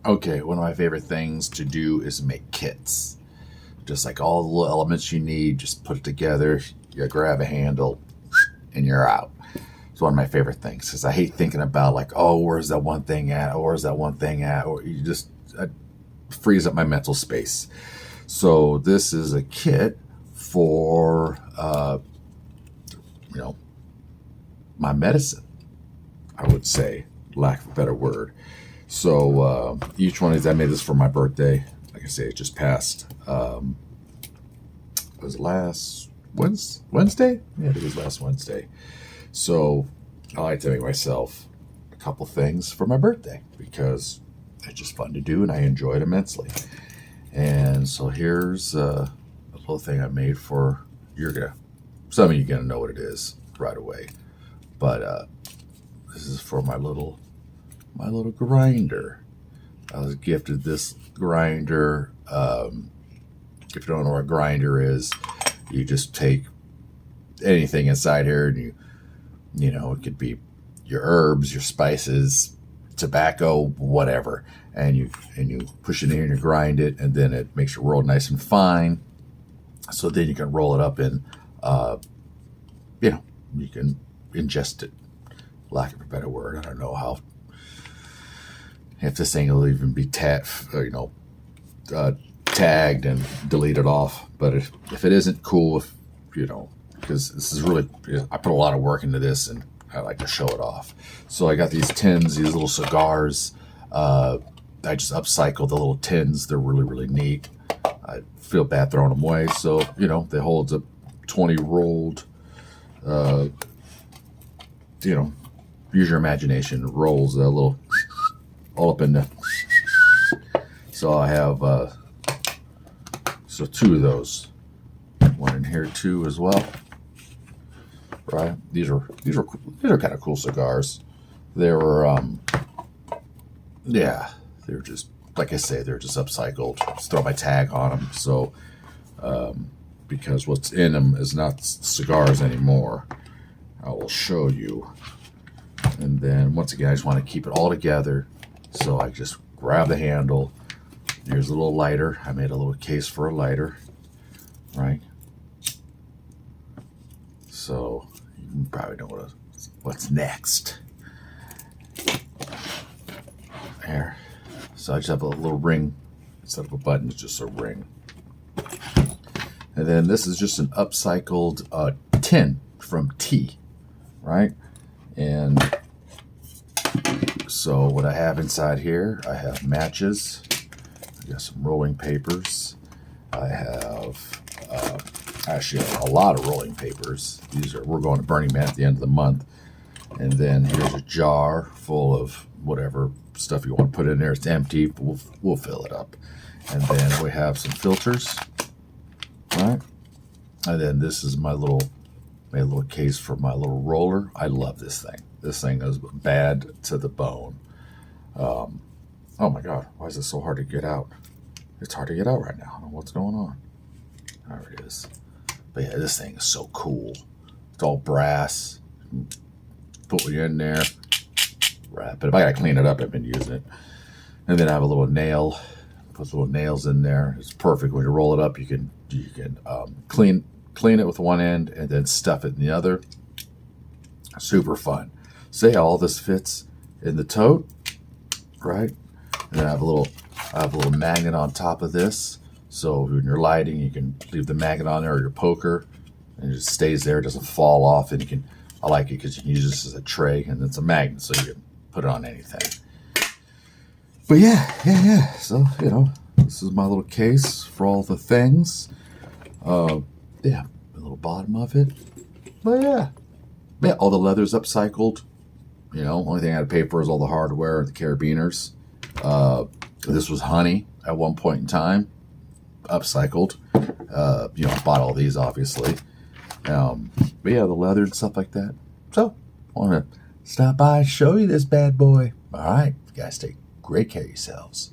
Okay, one of my favorite things to do is make kits. Just like all the little elements you need, just put it together. You grab a handle, and you're out. It's one of my favorite things because I hate thinking about like, oh, where's that one thing at? Or where's that one thing at? Or you just frees up my mental space. So this is a kit for you know my medicine, I would say, lack of a better word. So each one of these, I made this for my birthday. Like I say, it just passed. It was last Wednesday? Yeah, it was last Wednesday. So I like to make myself a couple things for my birthday because it's just fun to do and I enjoy it immensely. And so here's a little thing I made for, some of you are gonna know what it is right away. But this is for my little grinder. I was gifted this grinder. If you don't know what a grinder is, you just take anything inside here and it could be your herbs, your spices, tobacco, whatever, and you push it in and you grind it, and then it makes your roll nice and fine. So then you can roll it up in, you can ingest it. Lack of a better word, I don't know how. If this thing will even be tagged and deleted off, but if it isn't, cool. Because this is really, I put a lot of work into this and I like to show it off. So I got these tins, these little cigars. I just upcycled the little tins. They're really, really neat. I feel bad throwing them away. So, they hold up 20 rolled, use your imagination, rolls a little all up in the. So I have, two of those. One in here too as well. Right? These are kind of cool cigars. They were they're just, like I say, they're just upcycled. Just throw my tag on them. So because what's in them is not cigars anymore. I will show you. And then once again, I just want to keep it all together. So I just grab the handle. Here's a little lighter. I made a little case for a lighter. Right? So you probably know what's next. There. So I just have a little ring. Instead of a button, it's just a ring. And then this is just an upcycled tin from tea. Right? And so what I have inside here, I have matches. I got some rolling papers. I have actually a lot of rolling papers. We're going to Burning Man at the end of the month. And then here's a jar full of whatever stuff you want to put in there. It's empty, but we'll fill it up. And then we have some filters. Right? And then this is made a little case for my little roller. I love this thing. This thing is bad to the bone. Oh my God, why is it so hard to get out? It's hard to get out right now. I don't know what's going on. There it is. But yeah, this thing is so cool. It's all brass. Put it in there. Wrap it. If I gotta clean it up, I've been using it. And then I have a little nail. Put little nails in there. It's perfect. When you roll it up, you can clean it with one end and then stuff it in the other. Super fun. See how all this fits in the tote, right? And then I have a little magnet on top of this. So when you're lighting, you can leave the magnet on there or your poker, and it just stays there. It doesn't fall off. And I like it because you can use this as a tray, and it's a magnet, so you can put it on anything. But yeah. So this is my little case for all the things. The little bottom of it. But yeah, all the leather's upcycled. Only thing I had to pay for is all the hardware, the carabiners. This was honey at one point in time, upcycled. I bought all these obviously. But yeah, the leather and stuff like that. So I want to stop by and show you this bad boy. All right, you guys take great care of yourselves.